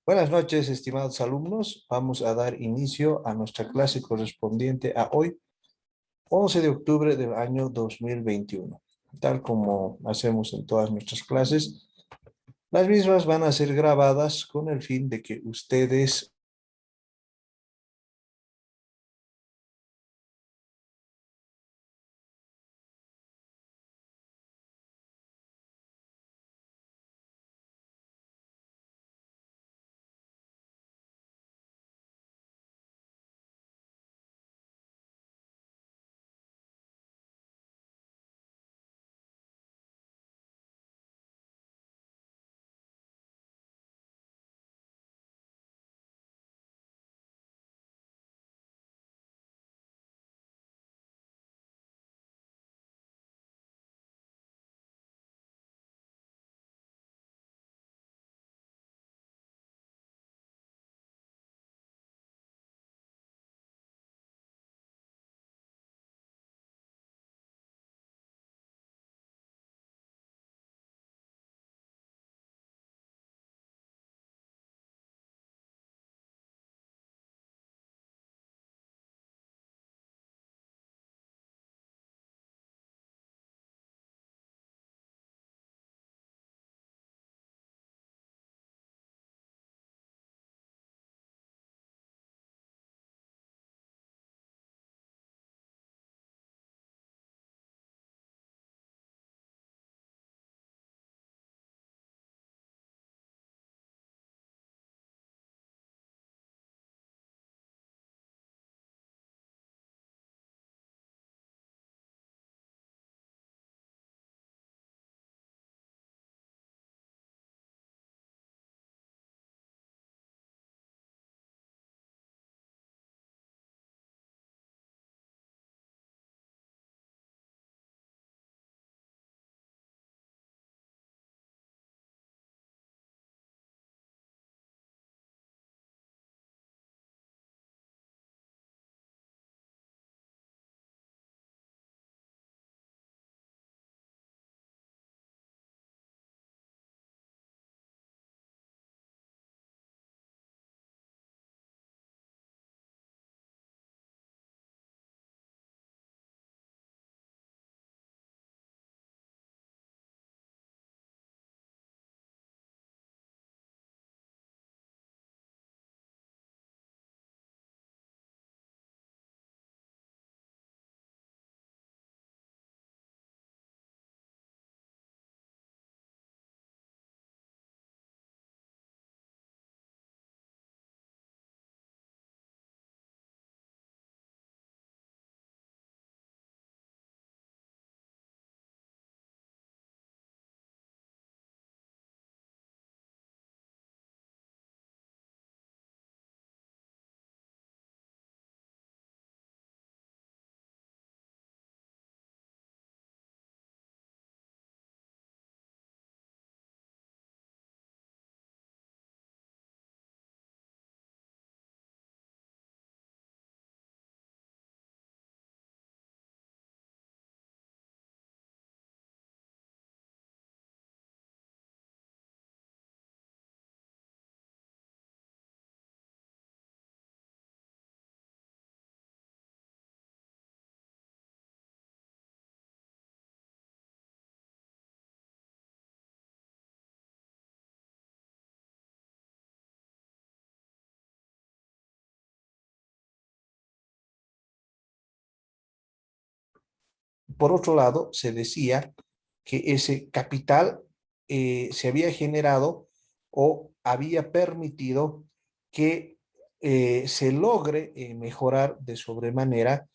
Buenas noches, estimados alumnos. Vamos a dar inicio a nuestra clase correspondiente a hoy, 11 de octubre del año 2021. Tal como hacemos en todas nuestras clases, las mismas van a ser grabadas con el fin de que ustedes por otro lado, se decía que ese capital se había generado o había permitido que se logre mejorar de sobremanera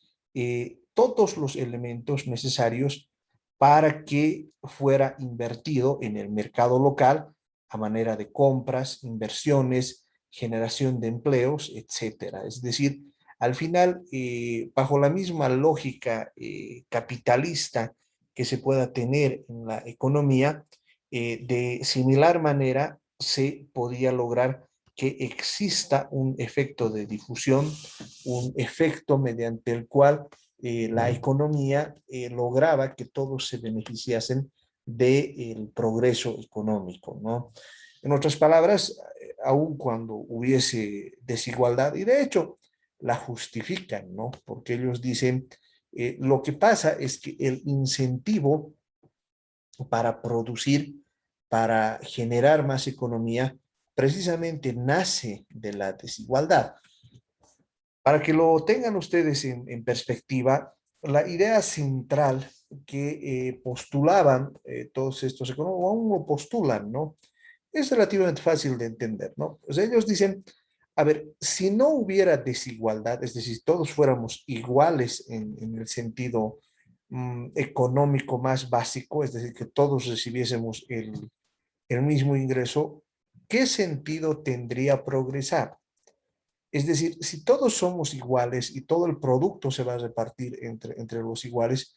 todos los elementos necesarios para que fuera invertido en el mercado local a manera de compras, inversiones, generación de empleos, etcétera. Es decir, al final, bajo la misma lógica capitalista que se pueda tener en la economía, de similar manera se podía lograr que exista un efecto de difusión, un efecto mediante el cual la economía lograba que todos se beneficiasen del progreso económico, ¿no? En otras palabras, aun cuando hubiese desigualdad, y de hecho la justifican, ¿no? Porque ellos dicen, lo que pasa es que el incentivo para producir, para generar más economía, precisamente nace de la desigualdad. Para que lo tengan ustedes en perspectiva, la idea central que postulaban todos estos económicos, aún lo postulan, ¿no? Es relativamente fácil de entender, ¿no? Pues ellos dicen, a ver, si no hubiera desigualdad, es decir, todos fuéramos iguales en el sentido económico más básico, es decir, que todos recibiésemos el mismo ingreso, ¿qué sentido tendría progresar? Es decir, si todos somos iguales y todo el producto se va a repartir entre los iguales,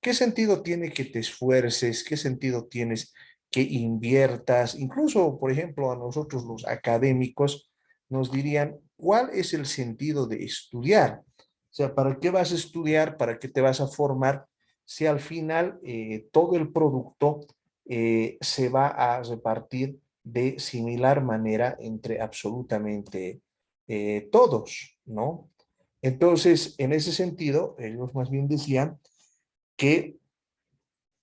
¿qué sentido tiene que te esfuerces? ¿Qué sentido tienes que inviertas? Incluso, por ejemplo, a nosotros los académicos nos dirían, ¿cuál es el sentido de estudiar? O sea, ¿para qué vas a estudiar? ¿Para qué te vas a formar? Si al final todo el producto se va a repartir de similar manera entre absolutamente todos, ¿no? Entonces, en ese sentido, ellos más bien decían que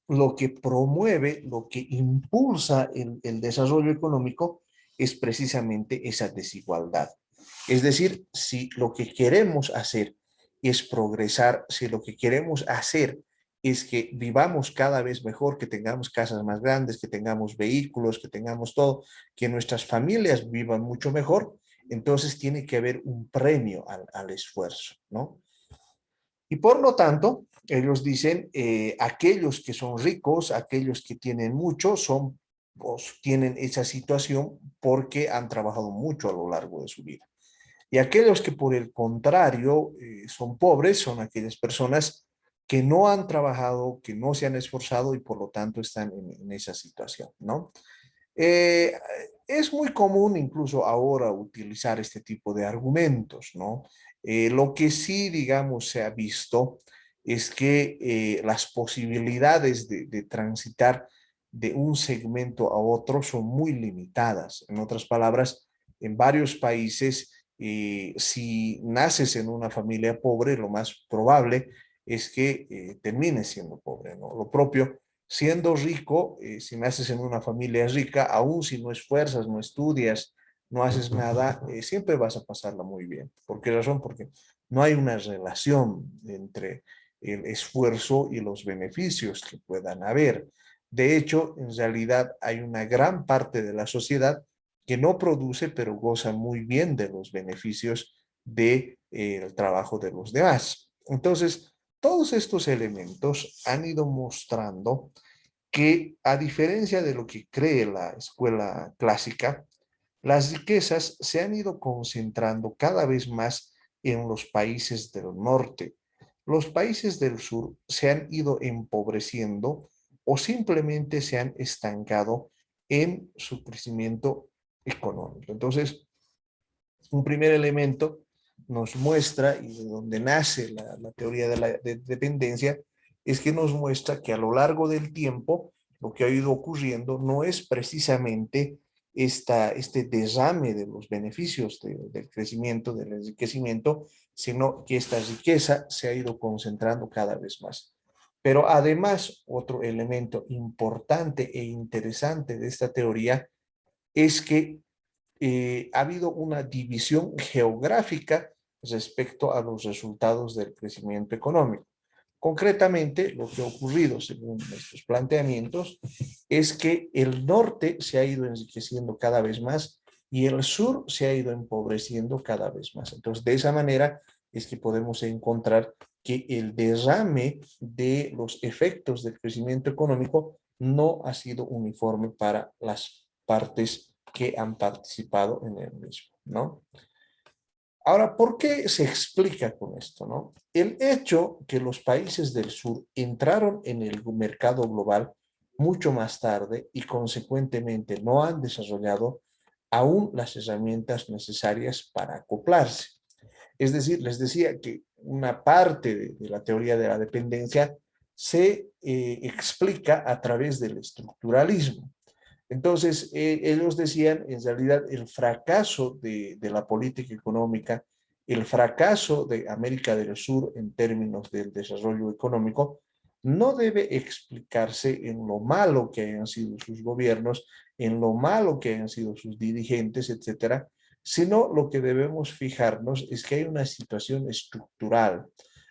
lo que promueve, lo que impulsa el desarrollo económico es precisamente esa desigualdad. Es decir, si lo que queremos hacer es progresar, si lo que queremos hacer es que vivamos cada vez mejor, que tengamos casas más grandes, que tengamos vehículos, que tengamos todo, que nuestras familias vivan mucho mejor, entonces tiene que haber un premio al esfuerzo, ¿no? Y por lo tanto, ellos dicen, aquellos que son ricos, aquellos que tienen mucho, son, pues, tienen esa situación porque han trabajado mucho a lo largo de su vida. Y aquellos que por el contrario son pobres, son aquellas personas que no han trabajado, que no se han esforzado y por lo tanto están en esa situación, ¿no? Eh, es muy común incluso ahora utilizar este tipo de argumentos, ¿no? Lo que sí, digamos, se ha visto es que las posibilidades de transitar de un segmento a otro son muy limitadas. En otras palabras, en varios países, si naces en una familia pobre, lo más probable es que termines siendo pobre, ¿no? Lo propio siendo rico, si naces en una familia rica, aún si no esfuerzas, no estudias, no haces nada, siempre vas a pasarla muy bien. ¿Por qué razón? Porque no hay una relación entre el esfuerzo y los beneficios que puedan haber. De hecho, en realidad hay una gran parte de la sociedad que no produce, pero goza muy bien de los beneficios del trabajo de los demás. Entonces, todos estos elementos han ido mostrando que, a diferencia de lo que cree la escuela clásica, las riquezas se han ido concentrando cada vez más en los países del norte. Los países del sur se han ido empobreciendo o simplemente se han estancado en su crecimiento económico. Entonces, un primer elemento nos muestra, y de donde nace la teoría de la dependencia, es que nos muestra que a lo largo del tiempo lo que ha ido ocurriendo no es precisamente este derrame de los beneficios del crecimiento, del enriquecimiento, sino que esta riqueza se ha ido concentrando cada vez más. Pero además, otro elemento importante e interesante de esta teoría es que ha habido una división geográfica respecto a los resultados del crecimiento económico. Concretamente, lo que ha ocurrido, según estos planteamientos, es que el norte se ha ido enriqueciendo cada vez más y el sur se ha ido empobreciendo cada vez más. Entonces, de esa manera es que podemos encontrar que el derrame de los efectos del crecimiento económico no ha sido uniforme para las partes que han participado en el mismo, ¿no? Ahora, ¿por qué se explica con esto, no? El hecho que los países del sur entraron en el mercado global mucho más tarde y consecuentemente no han desarrollado aún las herramientas necesarias para acoplarse. Es decir, les decía que una parte de la teoría de la dependencia se explica a través del estructuralismo. Entonces, ellos decían, en realidad, el fracaso de la política económica, el fracaso de América del Sur en términos del desarrollo económico, no debe explicarse en lo malo que hayan sido sus gobiernos, en lo malo que hayan sido sus dirigentes, etcétera, sino lo que debemos fijarnos es que hay una situación estructural,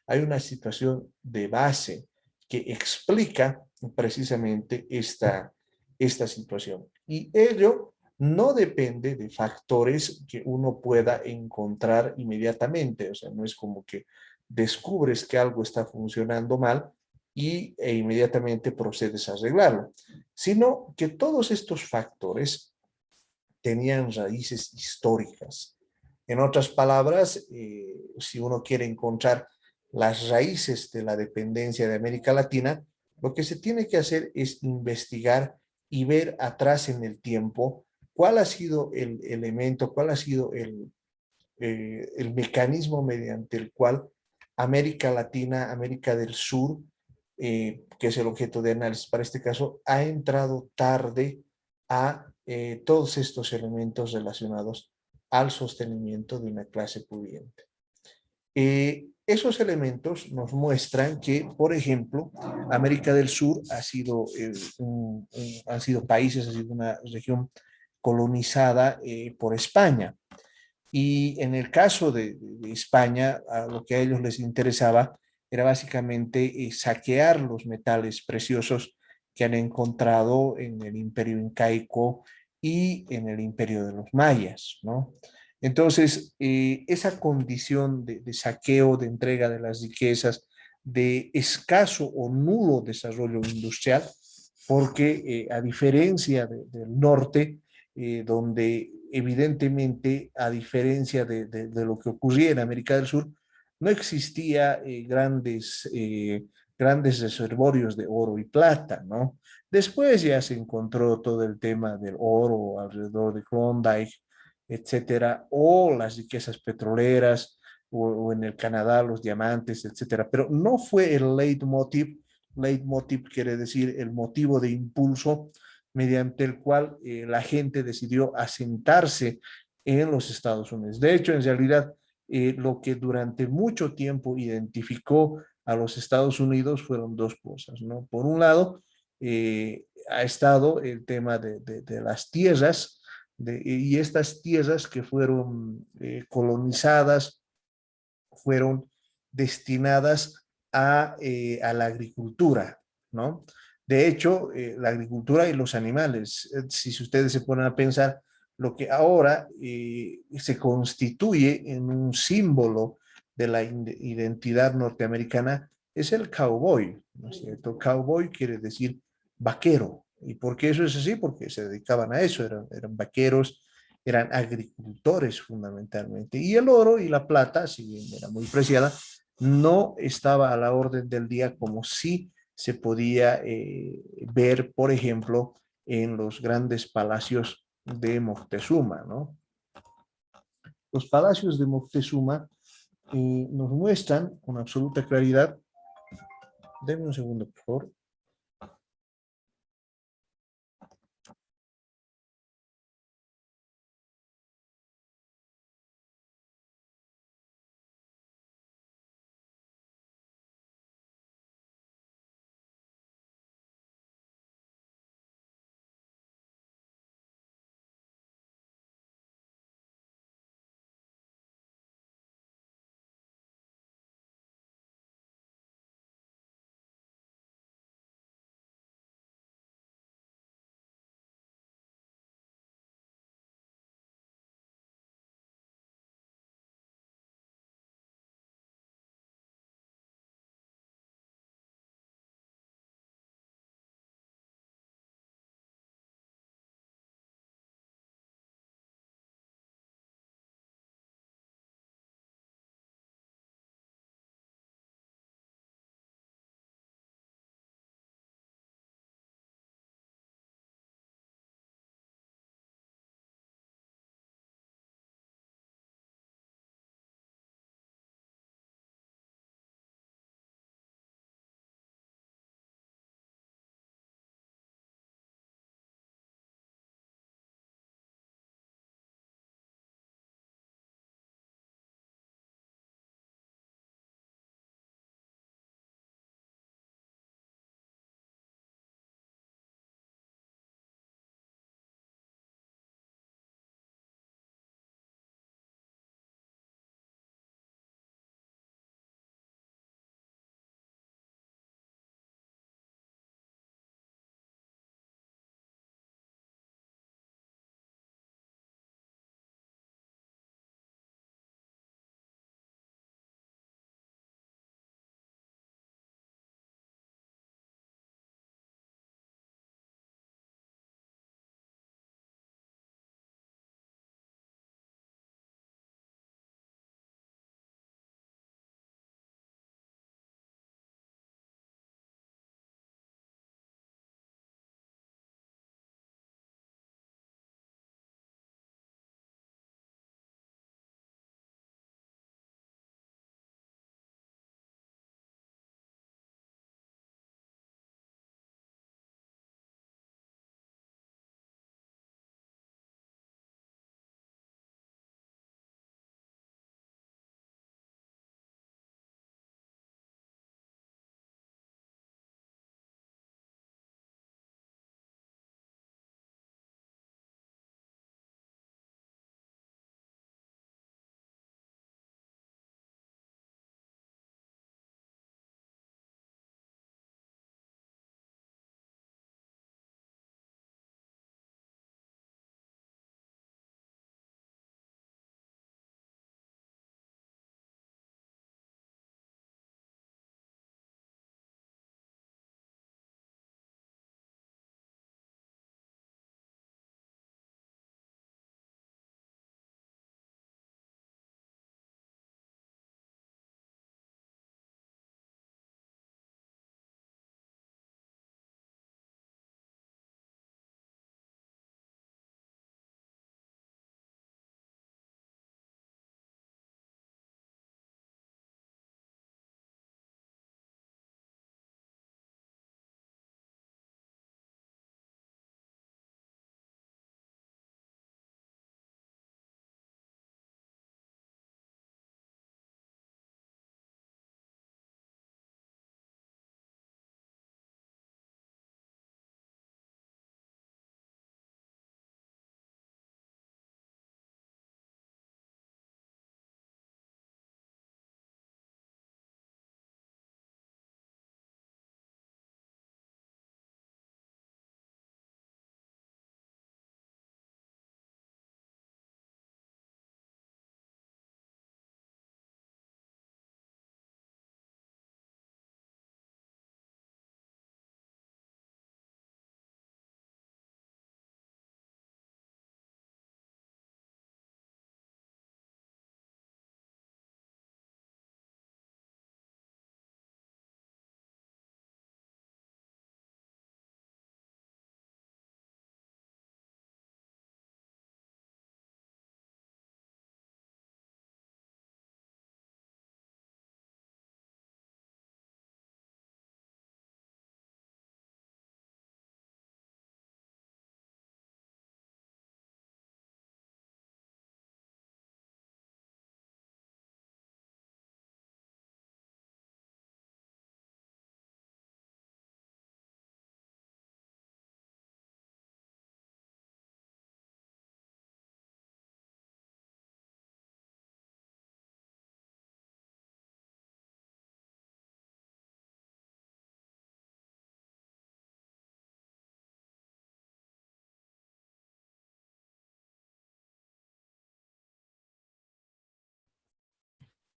hay una situación de base que explica precisamente esta situación. Y ello no depende de factores que uno pueda encontrar inmediatamente, o sea, no es como que descubres que algo está funcionando mal e inmediatamente procedes a arreglarlo, sino que todos estos factores tenían raíces históricas. En otras palabras, si uno quiere encontrar las raíces de la dependencia de América Latina, lo que se tiene que hacer es investigar y ver atrás en el tiempo cuál ha sido el elemento, cuál ha sido el mecanismo mediante el cual América Latina, América del Sur, que es el objeto de análisis para este caso, ha entrado tarde a todos estos elementos relacionados al sostenimiento de una clase pudiente. Esos elementos nos muestran que, por ejemplo, América del Sur ha sido, han sido países, ha sido una región colonizada por España. Y en el caso de España, a lo que a ellos les interesaba era básicamente saquear los metales preciosos que han encontrado en el imperio incaico y en el imperio de los mayas, ¿no? Entonces, esa condición de saqueo, de entrega de las riquezas, de escaso o nulo desarrollo industrial, porque a diferencia del norte, donde evidentemente, a diferencia de lo que ocurría en América del Sur, no existía grandes reservorios de oro y plata, ¿no? Después ya se encontró todo el tema del oro alrededor de Klondike, etcétera, o las riquezas petroleras, o en el Canadá los diamantes, etcétera, pero no fue el leitmotiv. Leitmotiv quiere decir el motivo de impulso mediante el cual la gente decidió asentarse en los Estados Unidos. De hecho, en realidad, lo que durante mucho tiempo identificó a los Estados Unidos fueron dos cosas, ¿no? Por un lado, ha estado el tema de las tierras, y estas tierras que fueron colonizadas, fueron destinadas a la agricultura, ¿no? De hecho, la agricultura y los animales, si ustedes se ponen a pensar, lo que ahora se constituye en un símbolo de la identidad norteamericana es el cowboy, ¿no es cierto? Cowboy quiere decir vaquero. ¿Y por qué eso es así? Porque se dedicaban a eso, eran vaqueros, eran agricultores fundamentalmente. Y el oro y la plata, si bien era muy preciada, no estaba a la orden del día como si se podía ver, por ejemplo, en los grandes palacios de Moctezuma, ¿no? Los palacios de Moctezuma nos muestran con absoluta claridad. Denme un segundo, por favor.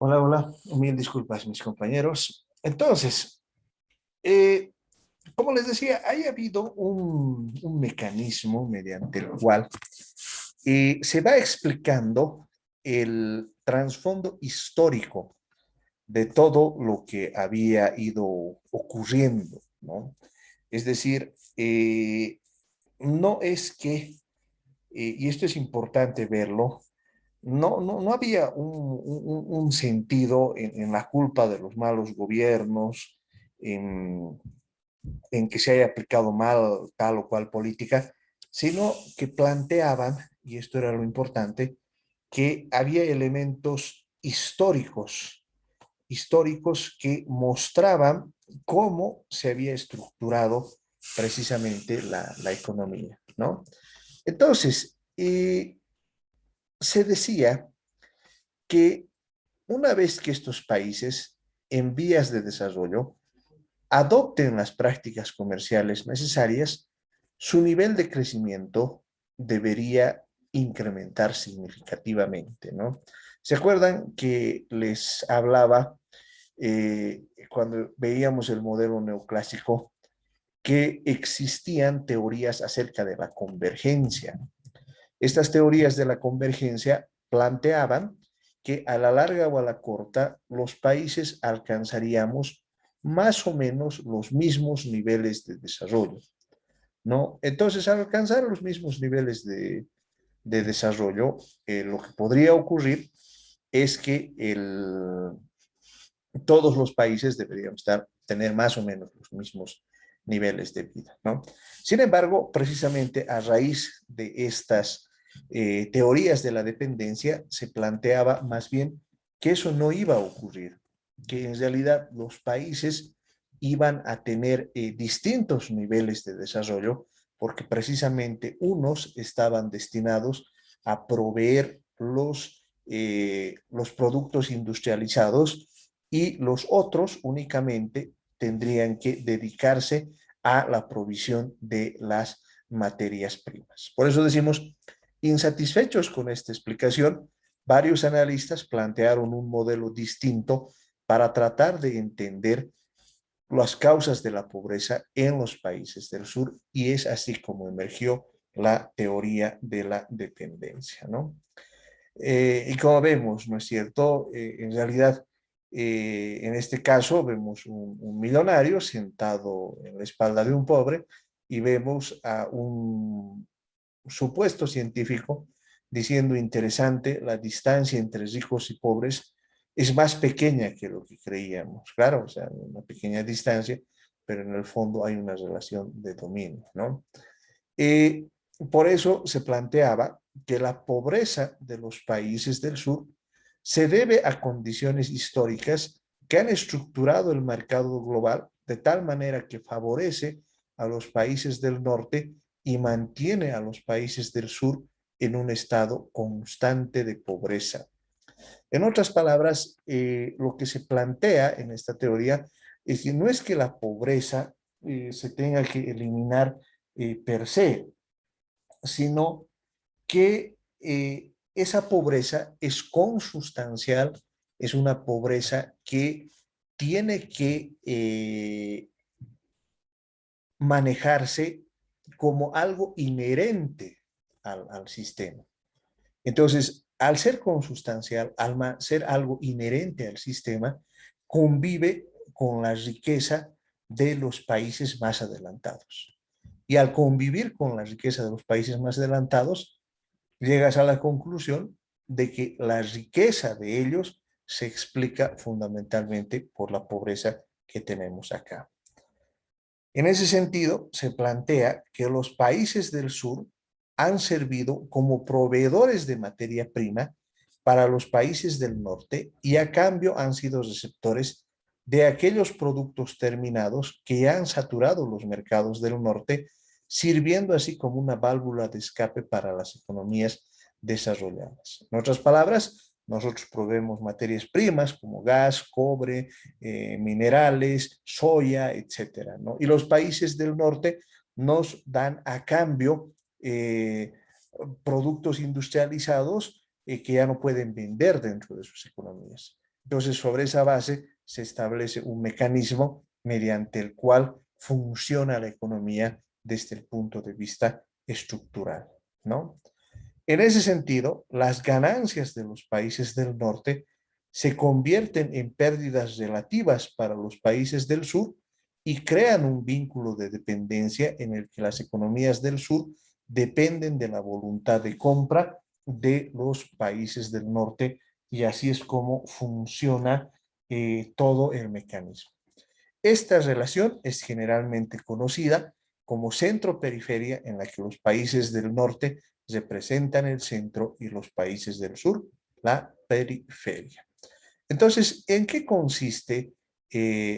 Hola, hola. Mil disculpas, mis compañeros. Entonces, eh, como les decía, ha habido un mecanismo mediante el cual se va explicando el trasfondo histórico de todo lo que había ido ocurriendo, ¿no? Es decir, no es que, y esto es importante verlo, no había un sentido en la culpa de los malos gobiernos, en, en que se haya aplicado mal tal o cual política, sino que planteaban, y esto era lo importante, que había elementos históricos que mostraban cómo se había estructurado precisamente la economía, ¿no? Entonces, se decía que una vez que estos países en vías de desarrollo adopten las prácticas comerciales necesarias, su nivel de crecimiento debería incrementar significativamente, ¿no? ¿Se acuerdan que les hablaba cuando veíamos el modelo neoclásico que existían teorías acerca de la convergencia? Estas teorías de la convergencia planteaban que a la larga o a la corta los países alcanzaríamos más o menos los mismos niveles de desarrollo, ¿no? Entonces, al alcanzar los mismos niveles de desarrollo, lo que podría ocurrir es que todos los países deberían tener más o menos los mismos niveles de vida, ¿no? Sin embargo, precisamente a raíz de estas teorías de la dependencia, se planteaba más bien que eso no iba a ocurrir, que en realidad los países iban a tener distintos niveles de desarrollo, porque precisamente unos estaban destinados a proveer los productos industrializados y los otros únicamente tendrían que dedicarse a la provisión de las materias primas. Por eso decimos, insatisfechos con esta explicación, varios analistas plantearon un modelo distinto para tratar de entender las causas de la pobreza en los países del sur y es así como emergió la teoría de la dependencia, ¿no? Y como vemos, ¿no es cierto? En realidad, en este caso, vemos un millonario sentado en la espalda de un pobre y vemos a un supuesto científico diciendo interesante, la distancia entre ricos y pobres es más pequeña que lo que creíamos. Claro, o sea, una pequeña distancia, pero en el fondo hay una relación de dominio, ¿no? Eh, por eso se planteaba que la pobreza de los países del sur se debe a condiciones históricas que han estructurado el mercado global de tal manera que favorece a los países del norte y mantiene a los países del sur en un estado constante de pobreza. En otras palabras, lo que se plantea en esta teoría es que no es que la pobreza se tenga que eliminar per se, sino que esa pobreza es consustancial, es una pobreza que tiene que manejarse como algo inherente al sistema. Entonces, al ser consustancial, al ser algo inherente al sistema, convive con la riqueza de los países más adelantados. Y al convivir con la riqueza de los países más adelantados, llegas a la conclusión de que la riqueza de ellos se explica fundamentalmente por la pobreza que tenemos acá. En ese sentido, se plantea que los países del sur han servido como proveedores de materia prima para los países del norte y a cambio han sido receptores de aquellos productos terminados que ya han saturado los mercados del norte, sirviendo así como una válvula de escape para las economías desarrolladas. En otras palabras, nosotros proveemos materias primas como gas, cobre, minerales, soya, etcétera, ¿no? Y los países del norte nos dan a cambio productos industrializados que ya no pueden vender dentro de sus economías. Entonces, sobre esa base se establece un mecanismo mediante el cual funciona la economía desde el punto de vista estructural, ¿no? En ese sentido, las ganancias de los países del norte se convierten en pérdidas relativas para los países del sur y crean un vínculo de dependencia en el que las economías del sur dependen de la voluntad de compra de los países del norte, y así es como funciona todo el mecanismo. Esta relación es generalmente conocida como centro-periferia, en la que los países del norte representan el centro y los países del sur la periferia. Entonces, ¿en qué consiste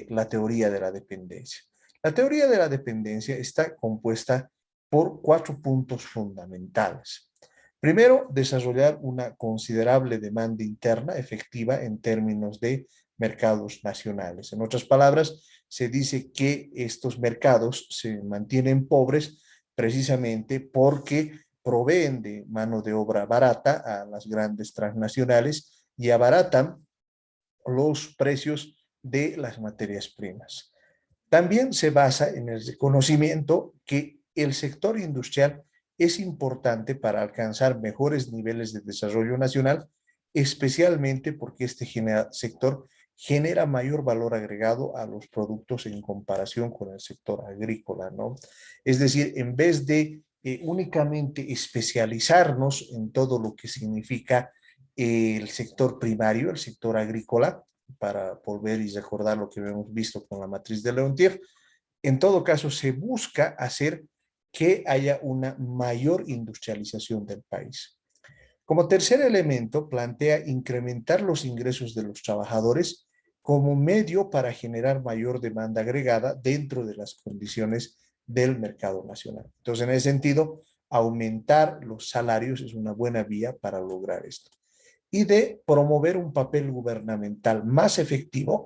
la teoría de la dependencia? La teoría de la dependencia está compuesta por 4 puntos fundamentales. Primero, desarrollar una considerable demanda interna efectiva en términos de mercados nacionales. En otras palabras, se dice que estos mercados se mantienen pobres precisamente porque proveen de mano de obra barata a las grandes transnacionales y abaratan los precios de las materias primas. También se basa en el reconocimiento que el sector industrial es importante para alcanzar mejores niveles de desarrollo nacional, especialmente porque este sector genera mayor valor agregado a los productos en comparación con el sector agrícola, ¿no? Es decir, en vez de únicamente especializarnos en todo lo que significa el sector primario, el sector agrícola, para volver y recordar lo que hemos visto con la matriz de Leontief, en todo caso se busca hacer que haya una mayor industrialización del país. Como tercer elemento, plantea incrementar los ingresos de los trabajadores como medio para generar mayor demanda agregada dentro de las condiciones del mercado nacional. Entonces, en ese sentido, aumentar los salarios es una buena vía para lograr esto. Y de promover un papel gubernamental más efectivo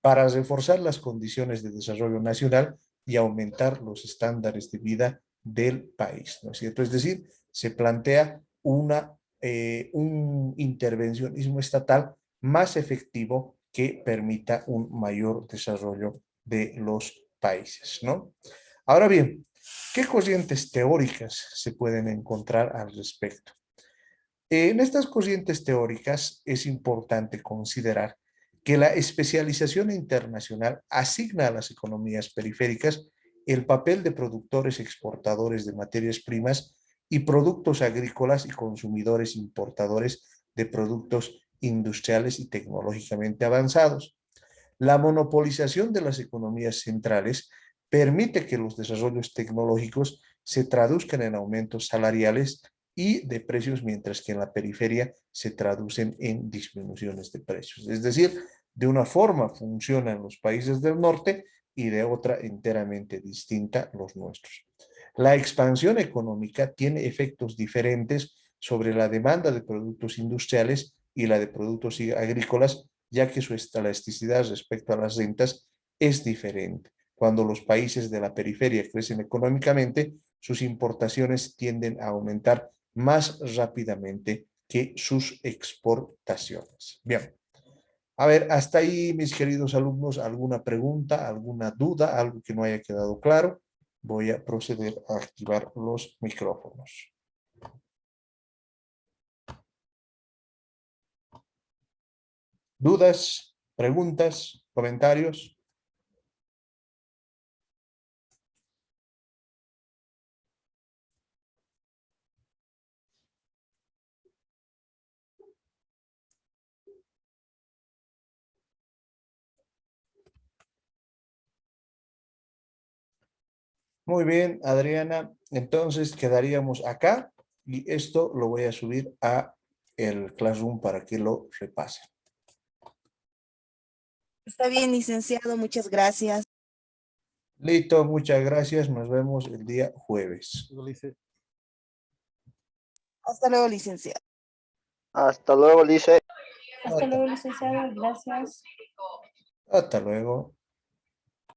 para reforzar las condiciones de desarrollo nacional y aumentar los estándares de vida del país, ¿no es cierto? Es decir, se plantea un intervencionismo estatal más efectivo que permita un mayor desarrollo de los países, ¿no? Ahora bien, ¿qué corrientes teóricas se pueden encontrar al respecto? En estas corrientes teóricas es importante considerar que la especialización internacional asigna a las economías periféricas el papel de productores exportadores de materias primas y productos agrícolas y consumidores importadores de productos industriales y tecnológicamente avanzados. La monopolización de las economías centrales permite que los desarrollos tecnológicos se traduzcan en aumentos salariales y de precios, mientras que en la periferia se traducen en disminuciones de precios. Es decir, de una forma funcionan los países del norte y de otra enteramente distinta los nuestros. La expansión económica tiene efectos diferentes sobre la demanda de productos industriales y la de productos agrícolas, ya que su elasticidad respecto a las rentas es diferente. Cuando los países de la periferia crecen económicamente, sus importaciones tienden a aumentar más rápidamente que sus exportaciones. Bien, a ver, hasta ahí, mis queridos alumnos, ¿alguna pregunta, alguna duda, algo que no haya quedado claro? Voy a proceder a activar los micrófonos. ¿Dudas, preguntas, comentarios? Muy bien, Adriana. Entonces quedaríamos acá y esto lo voy a subir a el Classroom para que lo repasen. Está bien, licenciado, muchas gracias. Listo, muchas gracias. Nos vemos el día jueves. Hasta luego, licenciado. Hasta luego, Lice. Hasta luego, licenciado. Gracias. Hasta luego.